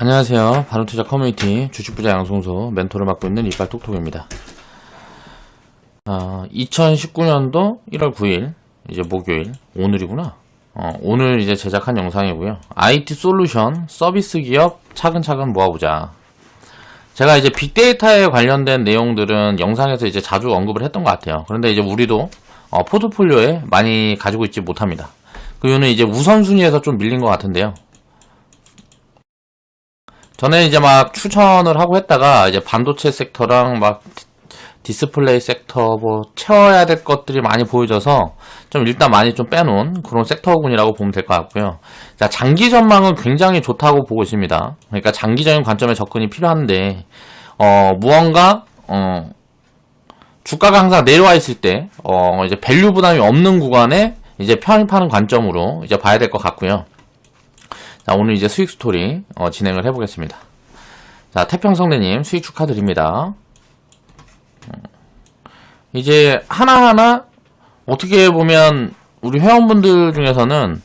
안녕하세요. 바른투자 커뮤니티 주식부자 양송소 멘토를 맡고 있는 이빨톡톡입니다. 2019년도 1월 9일 이제 목요일 오늘이구나. 오늘 이제 제작한 영상이고요. IT 솔루션 서비스 기업 차근차근 모아보자. 제가 이제 빅데이터에 관련된 내용들은 영상에서 이제 자주 언급을 했던 것 같아요. 그런데 이제 우리도 포트폴리오에 많이 가지고 있지 못합니다. 그 이유는 이제 우선순위에서 좀 밀린 것 같은데요. 전에 이제 막 추천을 하고 했다가 이제 반도체 섹터랑 막 디스플레이 섹터 뭐 채워야 될 것들이 많이 보여져서 좀 일단 많이 좀 빼놓은 그런 섹터군이라고 보면 될 것 같고요. 자, 장기 전망은 굉장히 좋다고 보고 있습니다. 그러니까 장기적인 관점의 접근이 필요한데 무언가 주가가 항상 내려와 있을 때 이제 밸류 부담이 없는 구간에 이제 편입하는 관점으로 이제 봐야 될 것 같고요. 자, 오늘 이제 수익 스토리 진행을 해보겠습니다. 자, 태평성대님 수익 축하드립니다. 이제 하나하나 어떻게 보면 우리 회원분들 중에서는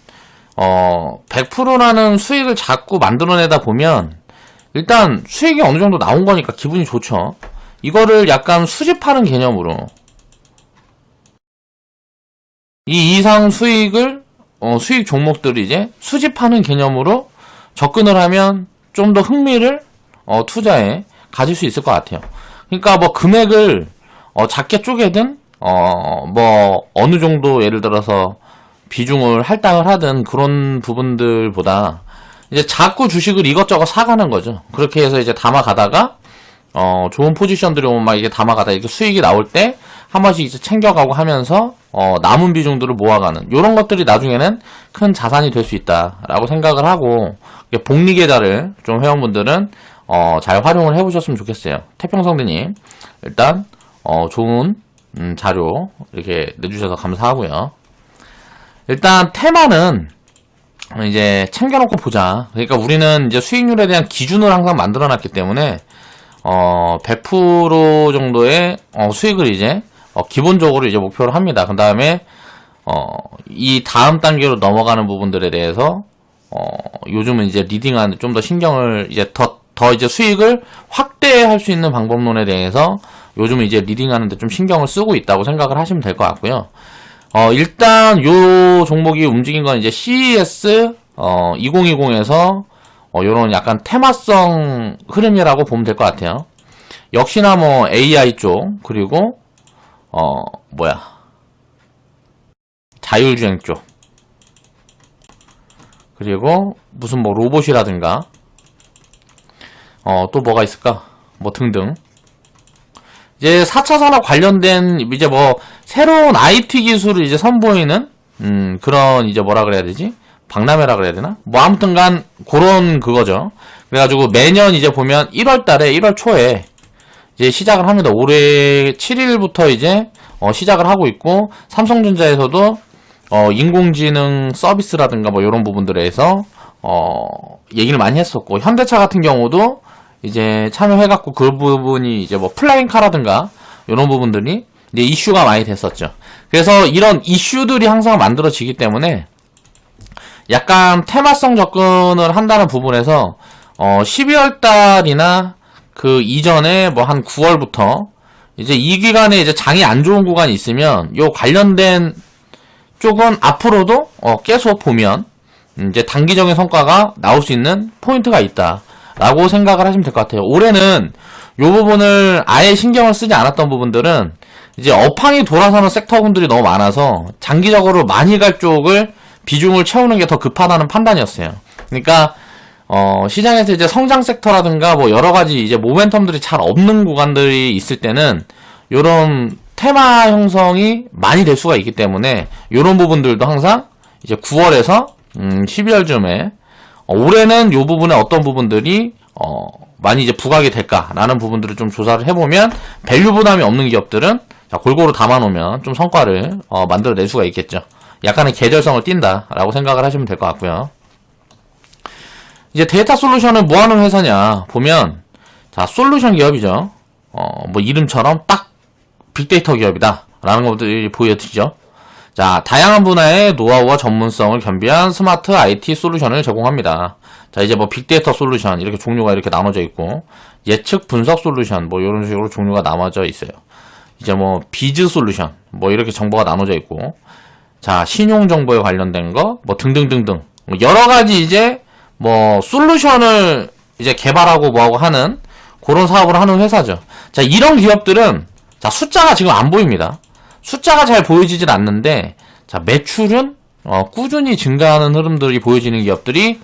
100%라는 수익을 자꾸 만들어내다 보면 일단 수익이 어느 정도 나온 거니까 기분이 좋죠. 이거를 약간 수집하는 개념으로 이 이상 수익을 수익 종목들을 이제 수집하는 개념으로 접근을 하면 좀 더 흥미를 투자에 가질 수 있을 것 같아요. 그러니까 뭐 금액을 작게 쪼개든 뭐 어느 정도 예를 들어서 비중을 할당을 하든 그런 부분들보다 이제 자꾸 주식을 이것저것 사가는 거죠. 그렇게 해서 이제 담아가다가 좋은 포지션들이 오면 막 이게 담아가다 이렇게 수익이 나올 때 한 번씩 이제 챙겨가고 하면서 남은 비중들을 모아가는 이런 것들이 나중에는 큰 자산이 될 수 있다라고 생각을 하고 복리 계좌를 좀 회원분들은 잘 활용을 해보셨으면 좋겠어요. 태평성대님 일단 좋은 자료 이렇게 내주셔서 감사하고요. 일단 테마는 이제 챙겨놓고 보자. 그러니까 우리는 이제 수익률에 대한 기준을 항상 만들어놨기 때문에 100% 정도의 수익을 이제 기본적으로 이제 목표로 합니다. 그 다음에 이 다음 단계로 넘어가는 부분들에 대해서 요즘은 이제 리딩하는 좀 더 신경을 이제 더 이제 수익을 확대할 수 있는 방법론에 대해서 요즘은 이제 리딩하는데 좀 신경을 쓰고 있다고 생각을 하시면 될 것 같고요. 일단 요 종목이 움직인 건 이제 CES 2020에서 요런 약간 테마성 흐름이라고 보면 될 것 같아요. 역시나 뭐 AI 쪽 그리고 자율주행 쪽 그리고 무슨 뭐 로봇이라든가 또 뭐가 있을까 뭐 등등 이제 4차 산업 관련된 이제 뭐 새로운 IT 기술을 이제 선보이는 그런 이제 뭐라 그래야 되지 박람회라 그래야 되나 뭐 아무튼간 그런 그거죠. 그래가지고 매년 이제 보면 1월달에 1월 초에 이제 시작을 합니다. 올해 7일부터 이제 시작을 하고 있고 삼성전자에서도 인공지능 서비스라든가 뭐 이런 부분들에서 얘기를 많이 했었고 현대차 같은 경우도 이제 참여해갖고 그 부분이 이제 뭐 플라잉카라든가 이런 부분들이 이제 이슈가 많이 됐었죠. 그래서 이런 이슈들이 항상 만들어지기 때문에 약간 테마성 접근을 한다는 부분에서 12월 달이나 그 이전에 뭐 한 9월부터 이제 이 기간에 이제 장이 안 좋은 구간이 있으면 요 관련된 쪽은 앞으로도 계속 보면 이제 단기적인 성과가 나올 수 있는 포인트가 있다라고 생각을 하시면 될 것 같아요. 올해는 요 부분을 아예 신경을 쓰지 않았던 부분들은 이제 업황이 돌아서는 섹터군들이 너무 많아서 장기적으로 많이 갈 쪽을 비중을 채우는 게 더 급하다는 판단이었어요. 그러니까 시장에서 이제 성장 섹터라든가 뭐 여러 가지 이제 모멘텀들이 잘 없는 구간들이 있을 때는 요런 테마 형성이 많이 될 수가 있기 때문에 요런 부분들도 항상 이제 9월에서 12월쯤에 올해는 요 부분에 어떤 부분들이 많이 이제 부각이 될까라는 부분들을 좀 조사를 해보면 밸류 부담이 없는 기업들은 자, 골고루 담아놓으면 좀 성과를 만들어낼 수가 있겠죠. 약간의 계절성을 띈다라고 생각을 하시면 될 것 같고요. 이제 데이터 솔루션은 뭐 하는 회사냐 보면 자 솔루션 기업이죠. 뭐 이름처럼 딱 빅데이터 기업이다 라는 것들이 보여지죠. 자, 다양한 분야의 노하우와 전문성을 겸비한 스마트 IT 솔루션을 제공합니다. 자, 이제 뭐 빅데이터 솔루션 이렇게 종류가 이렇게 나눠져 있고, 예측 분석 솔루션 뭐 이런 식으로 종류가 나눠져 있어요. 이제 뭐 비즈 솔루션 뭐 이렇게 정보가 나눠져 있고, 자, 신용 정보에 관련된 거 뭐 등등등등 여러 가지 이제 뭐 솔루션을 이제 개발하고 뭐하고 하는 그런 사업을 하는 회사죠. 자, 이런 기업들은 자, 숫자가 지금 안 보입니다. 숫자가 잘 보여지질 않는데, 자, 매출은 꾸준히 증가하는 흐름들이 보여지는 기업들이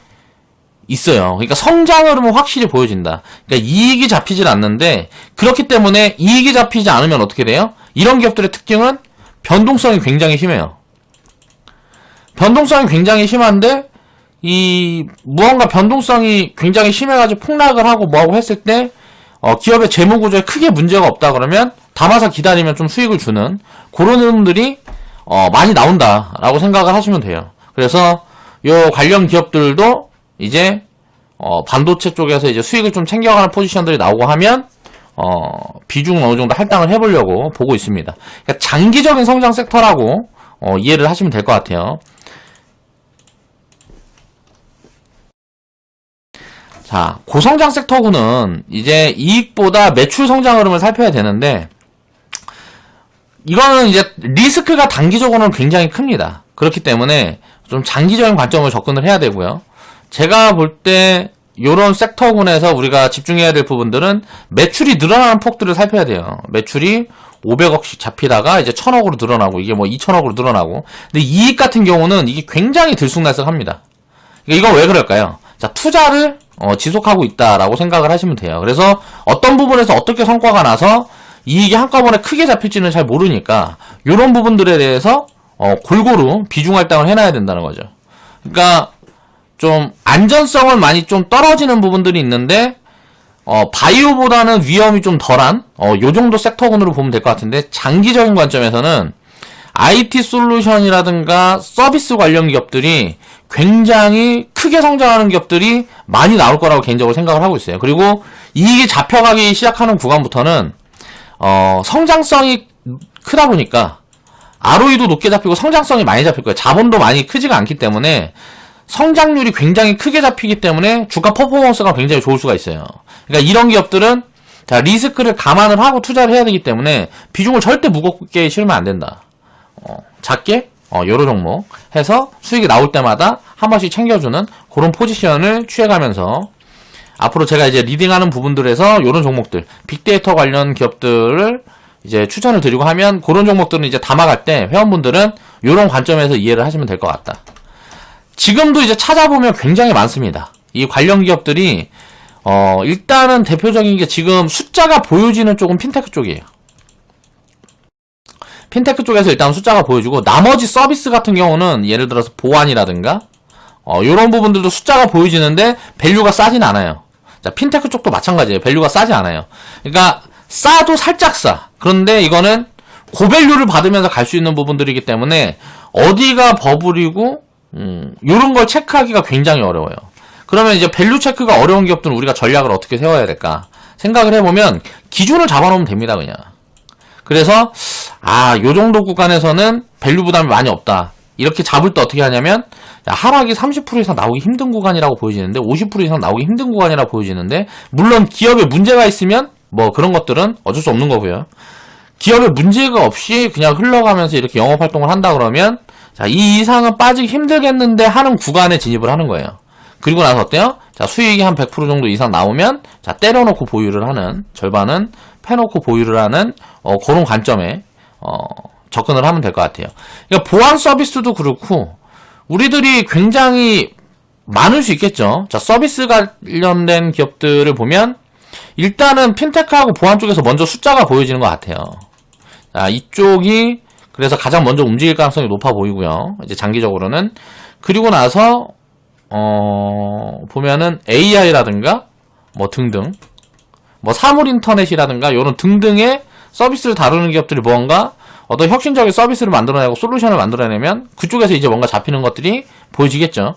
있어요. 그러니까 성장 흐름은 확실히 보여진다. 그러니까 이익이 잡히질 않는데, 그렇기 때문에 이익이 잡히지 않으면 어떻게 돼요? 이런 기업들의 특징은 변동성이 굉장히 심해요. 변동성이 굉장히 심한데, 이 무언가 변동성이 굉장히 심해가지고 폭락을 하고 뭐하고 했을 때 기업의 재무구조에 크게 문제가 없다 그러면 담아서 기다리면 좀 수익을 주는 그런 흐름들이 많이 나온다라고 생각을 하시면 돼요. 그래서 요 관련 기업들도 이제 반도체 쪽에서 이제 수익을 좀 챙겨가는 포지션들이 나오고 하면 비중을 어느 정도 할당을 해보려고 보고 있습니다. 그러니까 장기적인 성장 섹터라고 이해를 하시면 될 것 같아요. 자, 고성장 섹터군은 이제 이익보다 매출 성장 흐름을 살펴야 되는데, 이거는 이제 리스크가 단기적으로는 굉장히 큽니다. 그렇기 때문에 좀 장기적인 관점으로 접근을 해야 되고요. 제가 볼 때 요런 섹터군에서 우리가 집중해야 될 부분들은 매출이 늘어나는 폭들을 살펴야 돼요. 매출이 500억씩 잡히다가 이제 1000억으로 늘어나고, 이게 뭐 2000억으로 늘어나고. 근데 이익 같은 경우는 이게 굉장히 들쑥날쑥합니다. 이거 왜 그럴까요? 자, 투자를 지속하고 있다라고 생각을 하시면 돼요. 그래서 어떤 부분에서 어떻게 성과가 나서 이익이 한꺼번에 크게 잡힐지는 잘 모르니까 이런 부분들에 대해서 골고루 비중 할당을 해놔야 된다는 거죠. 그러니까 좀 안전성은 많이 좀 떨어지는 부분들이 있는데 바이오보다는 위험이 좀 덜한 요 정도 섹터군으로 보면 될 것 같은데, 장기적인 관점에서는 IT 솔루션이라든가 서비스 관련 기업들이 굉장히 크게 성장하는 기업들이 많이 나올 거라고 개인적으로 생각을 하고 있어요. 그리고 이익이 잡혀가기 시작하는 구간부터는 성장성이 크다 보니까 ROE도 높게 잡히고 성장성이 많이 잡힐 거예요. 자본도 많이 크지가 않기 때문에 성장률이 굉장히 크게 잡히기 때문에 주가 퍼포먼스가 굉장히 좋을 수가 있어요. 그러니까 이런 기업들은 자, 리스크를 감안을 하고 투자를 해야 되기 때문에 비중을 절대 무겁게 실으면 안 된다. 작게 여러 종목 해서 수익이 나올 때마다 한 번씩 챙겨주는 그런 포지션을 취해가면서 앞으로 제가 이제 리딩하는 부분들에서 이런 종목들, 빅데이터 관련 기업들을 이제 추천을 드리고 하면 그런 종목들은 이제 담아갈 때 회원분들은 이런 관점에서 이해를 하시면 될 것 같다. 지금도 이제 찾아보면 굉장히 많습니다. 이 관련 기업들이 일단은 대표적인 게 지금 숫자가 보여지는 쪽은 핀테크 쪽이에요. 핀테크 쪽에서 일단 숫자가 보여주고, 나머지 서비스 같은 경우는 예를 들어서 보안이라든가 요런 부분들도 숫자가 보여지는데 밸류가 싸진 않아요. 자, 핀테크 쪽도 마찬가지예요. 밸류가 싸지 않아요. 그러니까 싸도 살짝 싸. 그런데 이거는 고밸류를 받으면서 갈 수 있는 부분들이기 때문에 어디가 버블이고 요런 걸 체크하기가 굉장히 어려워요. 그러면 이제 밸류 체크가 어려운 기업들은 우리가 전략을 어떻게 세워야 될까 생각을 해보면 기준을 잡아놓으면 됩니다. 그냥. 그래서 요 정도 구간에서는 밸류 부담이 많이 없다. 이렇게 잡을 때 어떻게 하냐면, 하락이 30% 이상 나오기 힘든 구간이라고 보여지는데, 50% 이상 나오기 힘든 구간이라고 보여지는데, 물론 기업에 문제가 있으면 뭐 그런 것들은 어쩔 수 없는 거고요. 기업에 문제가 없이 그냥 흘러가면서 이렇게 영업 활동을 한다 그러면, 자, 이 이상은 빠지기 힘들겠는데 하는 구간에 진입을 하는 거예요. 그리고 나서 어때요? 자, 수익이 한 100% 정도 이상 나오면, 자, 때려놓고 보유를 하는, 절반은 패놓고 보유를 하는 그런 관점에 접근을 하면 될 것 같아요. 그러니까 보안 서비스도 그렇고 우리들이 굉장히 많을 수 있겠죠. 자, 서비스 관련된 기업들을 보면 일단은 핀테크하고 보안 쪽에서 먼저 숫자가 보여지는 것 같아요. 자, 이쪽이 그래서 가장 먼저 움직일 가능성이 높아 보이고요. 이제 장기적으로는. 그리고 나서 보면은 AI라든가 뭐 등등, 뭐 사물 인터넷이라든가 이런 등등의 서비스를 다루는 기업들이 뭔가 어떤 혁신적인 서비스를 만들어내고 솔루션을 만들어내면 그쪽에서 이제 뭔가 잡히는 것들이 보여지겠죠.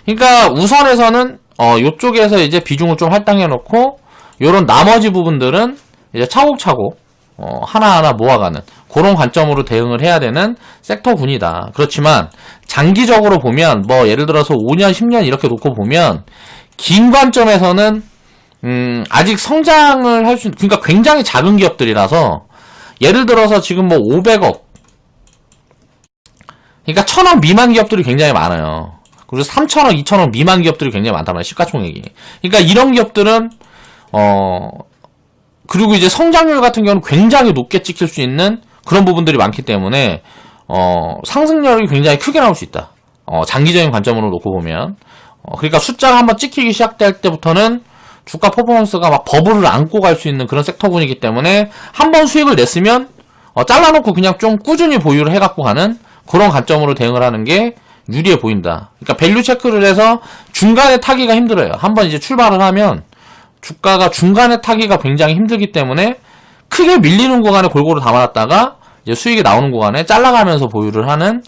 그러니까 우선에서는 이쪽에서 이제 비중을 좀 할당해 놓고 요런 나머지 부분들은 이제 차곡차곡 하나하나 모아가는 그런 관점으로 대응을 해야 되는 섹터군이다. 그렇지만 장기적으로 보면 뭐 예를 들어서 5년, 10년 이렇게 놓고 보면 긴 관점에서는 아직 성장을 할 수, 그러니까 굉장히 작은 기업들이라서 예를 들어서 지금 뭐 500억, 그러니까 1000억 미만 기업들이 굉장히 많아요. 그리고 3000억, 2000억 미만 기업들이 굉장히 많단 말이에요. 시가총액이. 그러니까 이런 기업들은 그리고 이제 성장률 같은 경우는 굉장히 높게 찍힐 수 있는 그런 부분들이 많기 때문에 상승률이 굉장히 크게 나올 수 있다. 장기적인 관점으로 놓고 보면 그러니까 숫자가 한번 찍히기 시작될 때부터는 주가 퍼포먼스가 막 버블을 안고 갈 수 있는 그런 섹터군이기 때문에 한번 수익을 냈으면 잘라놓고 그냥 좀 꾸준히 보유를 해갖고 가는 그런 관점으로 대응을 하는 게 유리해 보인다. 그러니까 밸류 체크를 해서 중간에 타기가 힘들어요. 한번 이제 출발을 하면 주가가 중간에 타기가 굉장히 힘들기 때문에 크게 밀리는 구간에 골고루 담아놨다가 이제 수익이 나오는 구간에 잘라가면서 보유를 하는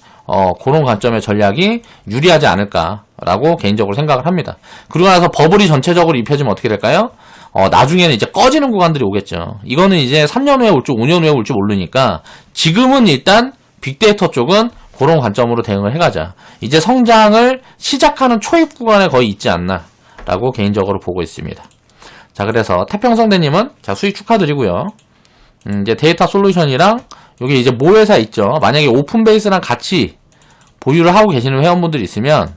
그런 관점의 전략이 유리하지 않을까라고 개인적으로 생각을 합니다. 그러고 나서 버블이 전체적으로 입혀지면 어떻게 될까요? 나중에는 이제 꺼지는 구간들이 오겠죠. 이거는 이제 3년 후에 올지 5년 후에 올지 모르니까 지금은 일단 빅데이터 쪽은 그런 관점으로 대응을 해가자. 이제 성장을 시작하는 초입 구간에 거의 있지 않나 라고 개인적으로 보고 있습니다. 자, 그래서 태평성대님은 자 수익 축하드리고요. 이제 데이터 솔루션이랑 여기 이제 모회사 있죠. 만약에 오픈베이스랑 같이 보유를 하고 계시는 회원분들이 있으면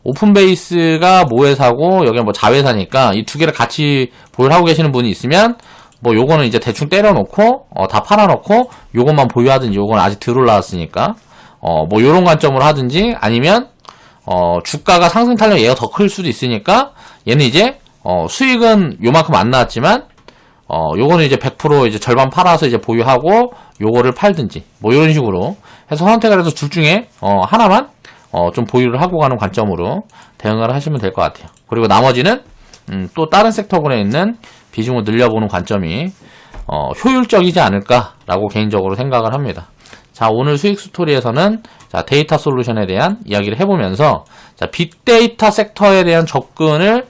오픈베이스가 모회사고 여기가 뭐 자회사니까 이 두 개를 같이 보유를 하고 계시는 분이 있으면 뭐 요거는 이제 대충 때려놓고 다 팔아놓고 요것만 보유하든지 요거는 아직 덜 올라왔으니까 뭐 요런 관점으로 하든지 아니면 주가가 상승 탄력 얘가 더 클 수도 있으니까 얘는 이제 수익은 요만큼 안 나왔지만 요거는 이제 100% 이제 절반 팔아서 이제 보유하고 요거를 팔든지 뭐 이런 식으로 해서 선택을 해서 둘 중에 하나만 좀 보유를 하고 가는 관점으로 대응을 하시면 될 것 같아요. 그리고 나머지는 또 다른 섹터군에 있는 비중을 늘려보는 관점이 효율적이지 않을까라고 개인적으로 생각을 합니다. 자, 오늘 수익 스토리에서는 자, 데이터 솔루션에 대한 이야기를 해보면서 자, 빅데이터 섹터에 대한 접근을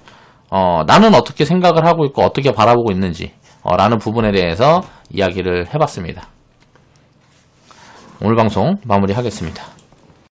나는 어떻게 생각을 하고 있고 어떻게 바라보고 있는지 라는 부분에 대해서 이야기를 해봤습니다. 오늘 방송 마무리하겠습니다.